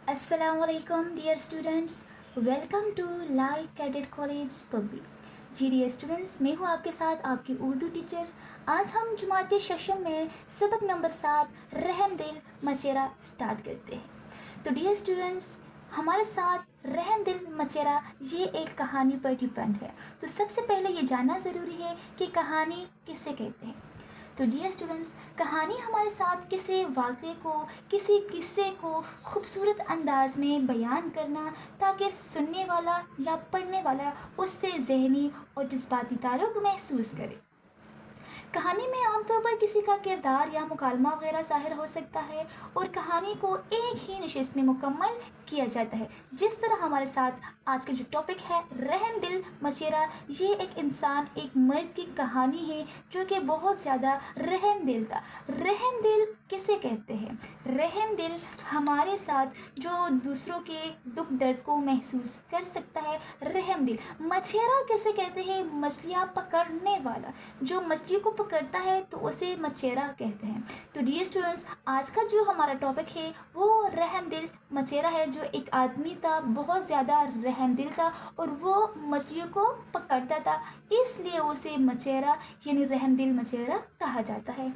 Assalamu alaikum dear students. Welcome to Lai Cadet College पब्बी। जी dear students, मैं हूँ आपके साथ आपकी उर्दू टीचर। आज हम जुमाते शशम में सबक नंबर 7 रहम दिल मचेरा स्टार्ट करते हैं। तो डियर स्टूडेंट्स, हमारे साथ रहम दिल मचेरा ये एक कहानी पर डिपेंड है। तो सबसे पहले ये जानना ज़रूरी है कि कहानी किसे कहते हैं। तो डियर स्टूडेंट्स, कहानी हमारे साथ किसी वाक़े को, किसी किस्से को खूबसूरत अंदाज में बयान करना, ताकि सुनने वाला या पढ़ने वाला उससे ज़हनी और जज्बाती ताल्लुक़ महसूस करे। कहानी में आमतौर पर किसी का किरदार या मुकालमा वगैरह ज़ाहिर हो सकता है और कहानी को एक ही नशिस्त में मुकम्मल किया जाता है। जिस तरह हमारे साथ आज का जो टॉपिक है रहम दिल मचेरा, ये एक इंसान, एक मर्द की कहानी है जो कि बहुत ज़्यादा रहम दिल था। रहम दिल किसे कहते हैं? रहम दिल हमारे साथ जो दूसरों के दुख दर्द को महसूस कर सकता है, रहम दिल। मछेरा किसे कहते हैं? मछलियाँ पकड़ने वाला। जो मछली को पकड़ता है तो उसे मछेरा कहते हैं। तो डियर स्टूडेंट्स, आज का जो हमारा टॉपिक है वो रहम दिल मछेरा है। जो एक आदमी था, बहुत ज़्यादा रहम दिल था और वो मछलियों को पकड़ता था, इसलिए उसे मछेरा यानी रहम दिल मछेरा कहा जाता है।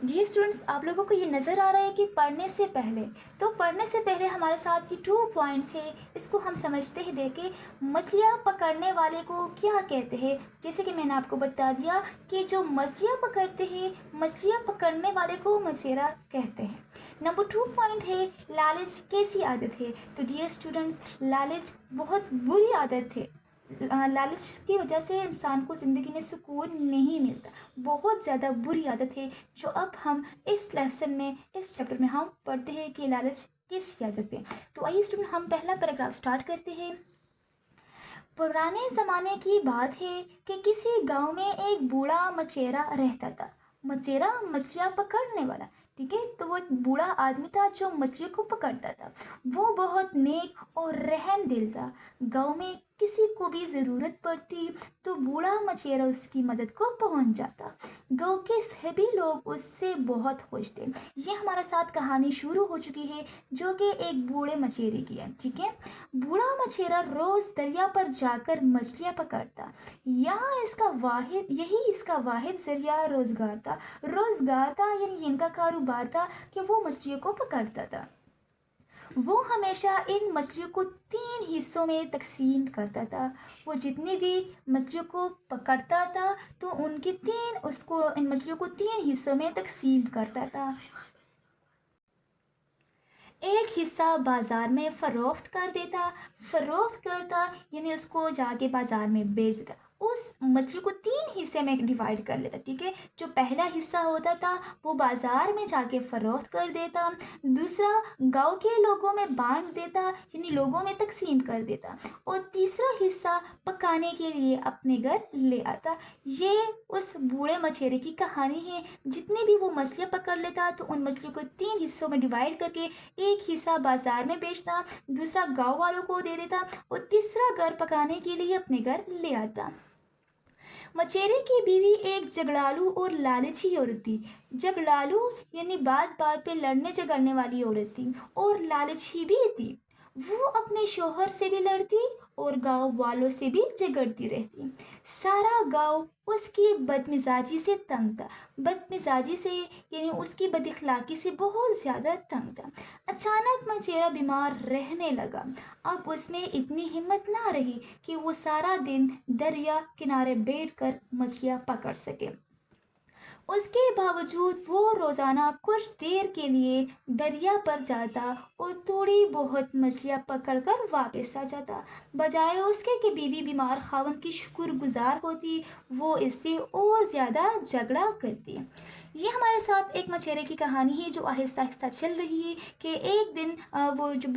डियर स्टूडेंट्स, आप लोगों को ये नज़र आ रहा है कि पढ़ने से पहले हमारे साथ ये 2 पॉइंट्स है, इसको हम समझते ही देखें। मछलियाँ पकड़ने वाले को क्या कहते हैं? जैसे कि मैंने आपको बता दिया कि जो मछलियाँ पकड़ते हैं, मछलियाँ पकड़ने वाले को मछेरा कहते हैं। नंबर 2 पॉइंट है, लालच कैसी आदत है? तो डियर स्टूडेंट्स, लालच बहुत बुरी आदत है। लालच की वजह से इंसान को ज़िंदगी में सुकून नहीं मिलता। बहुत ज़्यादा बुरी आदत है जो अब हम इस लेसन में, इस चैप्टर में हम पढ़ते हैं कि लालच किस आदत है। तो आइए स्टूडेंट, हम पहला पैराग्राफ स्टार्ट करते हैं। पुराने ज़माने की बात है कि किसी गांव में एक बूढ़ा मचेरा रहता था। मचेरा मछलियाँ पकड़ने वाला, ठीक है। तो वो एक बूढ़ा आदमी था जो मछलियों को पकड़ता था। वो बहुत नेक और रहम दिल था। गांव में किसी को भी ज़रूरत पड़ती तो बूढ़ा मचेरा उसकी मदद को पहुंच जाता। गांव के सभी लोग उससे बहुत खुश थे। ये हमारे साथ कहानी शुरू हो चुकी है जो कि एक बूढ़े मचेरे की है, ठीक है। बूढ़ा मछेरा रोज दरिया पर जाकर मछलियां पकड़ता। यही इसका वाहिद जरिया रोजगार था यानी इनका कारोबार था कि वो मछलियों को पकड़ता था। वो हमेशा इन मछलियों को 3 हिस्सों में तकसीम करता था। वो जितनी भी मछलियों को पकड़ता था तो इन मछलियों को 3 हिस्सों में तकसीम करता था। एक हिस्सा बाज़ार में फ़रोख्त करता यानी उसको जाके बाज़ार में बेच देता। उस मछली को 3 हिस्से में डिवाइड कर लेता, ठीक है। जो पहला हिस्सा होता था वो बाज़ार में जाके फ़रोख्त कर देता। दूसरा गांव के लोगों में बांट देता यानी लोगों में तकसीम कर देता। और तीसरा हिस्सा पकाने के लिए अपने घर ले आता। ये उस बूढ़े मछेरे की कहानी है। जितनी भी वो मछलियाँ पकड़ लेता तो उन मछलियों को 3 हिस्सों में डिवाइड करके एक हिस्सा बाजार में बेचता, दूसरा गांव वालों को दे देता और तीसरा घर पकाने के लिए अपने घर ले आता। मचेरे की बीवी एक जगड़ालू और लालची औरत थी। जगड़ालू यानी बात बात पे लड़ने झगड़ने वाली औरत थी और लालची भी थी। वो अपने शोहर से भी लड़ती और गांव वालों से भी झगड़ती रहती। सारा गांव उसकी बदमिजाजी से तंग था। बदमिजाजी से यानी उसकी बदइखलाकी से बहुत ज़्यादा तंग था। अचानक मचेरा बीमार रहने लगा। अब उसमें इतनी हिम्मत ना रही कि वो सारा दिन दरिया किनारे बैठकर मछलियाँ पकड़ सके। उसके बावजूद वो रोज़ाना कुछ देर के लिए दरिया पर जाता और थोड़ी बहुत मछलियाँ पकड़कर वापस आ जाता। बजाय उसके कि बीवी बीमार खावन की शुक्रगुजार होती, वो इससे और ज़्यादा झगड़ा करती। ये हमारे साथ एक मछेरे की कहानी है जो आहिस्ता आहिस्ता चल रही है कि एक दिन वो जो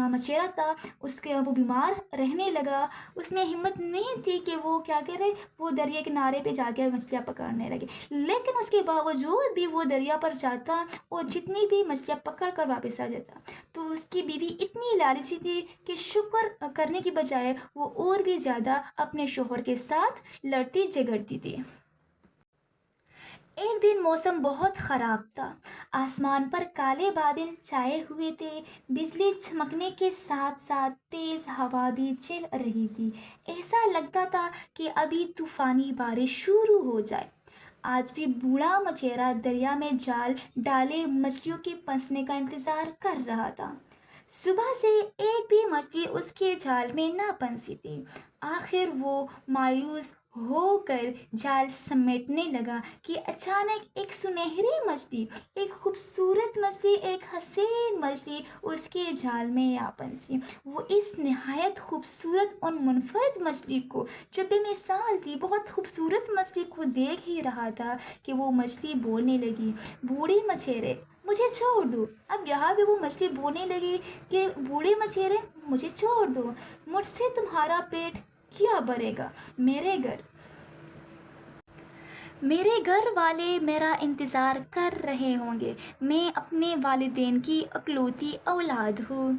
मछेरा था वो बीमार रहने लगा। उसमें हिम्मत नहीं थी कि वो क्या करे, वो दरिया किनारे पे जाके मछलियाँ पकड़ने लगे। लेकिन उसके बावजूद भी वो दरिया पर जाता और जितनी भी मछलियाँ पकड़ कर वापस आ जाता। तो उसकी बीवी इतनी लालची थी कि शुक्र करने की बजाय वो और भी ज़्यादा अपने शोहर के साथ लड़ती झगड़ती थी। ایک دن موسم بہت خراب تھا۔ آسمان پر کالے بادل چھائے ہوئے تھے، بجلی چمکنے کے ساتھ ساتھ تیز ہوا بھی چل رہی تھی۔ ایسا لگتا تھا کہ ابھی طوفانی بارش شروع ہو جائے۔ آج بھی بوڑھا مچیرا دریا میں جال ڈالے مچھلیوں کے پھنسنے کا انتظار کر رہا تھا۔ صبح سے ایک بھی مچھلی اس کے جال میں نہ پھنسی تھی۔ آخر وہ مایوس ہو کر جال سمیٹنے لگا کہ اچانک ایک سنہری مچھلی، ایک خوبصورت مچھلی، ایک حسین مچھلی اس کے جال میں آ پھنسی۔ وہ اس نہایت خوبصورت اور منفرد مچھلی کو، جو بے مثال تھی، بہت خوبصورت مچھلی کو دیکھ ہی رہا تھا کہ وہ مچھلی بولنے لگی، بوڑھے مچھیرے مجھے چھوڑ دو۔ اب یہاں بھی وہ مچھلی بولنے لگی کہ بوڑھے مچھیرے مجھے چھوڑ دو، مجھ سے تمہارا پیٹ کیا بھرے گا؟ میرے گھر والے میرا انتظار کر رہے ہوں گے، میں اپنے والدین کی اکلوتی اولاد ہوں۔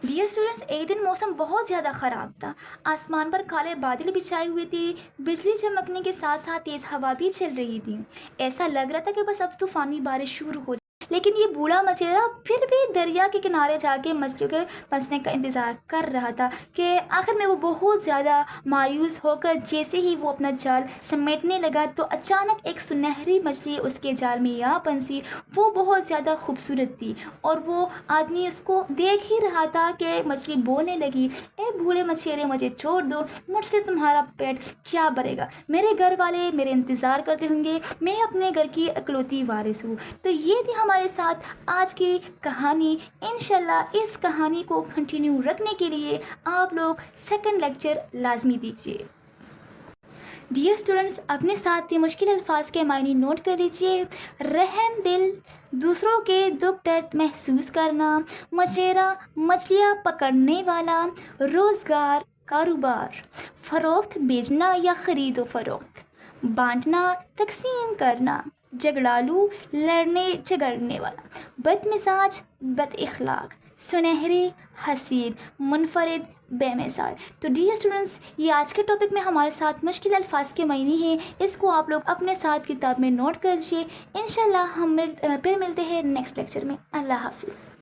ڈیئر اسٹوڈنٹس، ایک دن موسم بہت زیادہ خراب تھا۔ آسمان پر کالے بادل بھی چھائے ہوئے تھے، بجلی چمکنے کے ساتھ ساتھ تیز ہوا بھی چل رہی تھی۔ ایسا لگ رہا تھا کہ بس اب طوفانی بارش شروع ہو جائے۔ لیکن یہ بوڑھا مچیرا پھر بھی دریا کے کنارے جا کے مچھلیوں کے پھنسنے کا انتظار کر رہا تھا کہ آخر میں وہ بہت زیادہ مایوس ہو کر جیسے ہی وہ اپنا جال سمیٹنے لگا تو اچانک ایک سنہری مچھلی اس کے جال میں آ پھنسی۔ وہ بہت زیادہ خوبصورت تھی اور وہ آدمی اس کو دیکھ ہی رہا تھا کہ مچھلی بولنے لگی، اے بوڑھے مچھیرے مجھے چھوڑ دو، مجھ سے تمہارا پیٹ کیا بھرے گا؟ میرے گھر والے میرے انتظار کرتے ہوں گے، میں اپنے گھر کی اکلوتی وارث ہوں۔ تو یہ تھی ہمارے ساتھ آج کی کہانی۔ انشاءاللہ اس کہانی کو کنٹینیو رکھنے کے لیے آپ لوگ سیکنڈ لیکچر لازمی دیجیے۔ ڈیئر اسٹوڈنٹس، اپنے ساتھ یہ مشکل الفاظ کے معنی نوٹ کر لیجیے۔ رحم دل، دوسروں کے دکھ درد محسوس کرنا، مچیرا مچھلیاں پکڑنے والا، روزگار کاروبار، فروخت بیچنا یا خرید و فروخت، بانٹنا تقسیم کرنا، جھگڑالو لڑنے جھگڑنے والا، بد مزاج بد اخلاق، سنہرے حسین، منفرد بے مثال۔ تو ڈیئر اسٹوڈنٹس، یہ آج کے ٹاپک میں ہمارے ساتھ مشکل الفاظ کے معنی ہیں، اس کو آپ لوگ اپنے ساتھ کتاب میں نوٹ کر لیجیے۔ انشاءاللہ ہم پھر ملتے ہیں نیکسٹ لیکچر میں۔ اللہ حافظ۔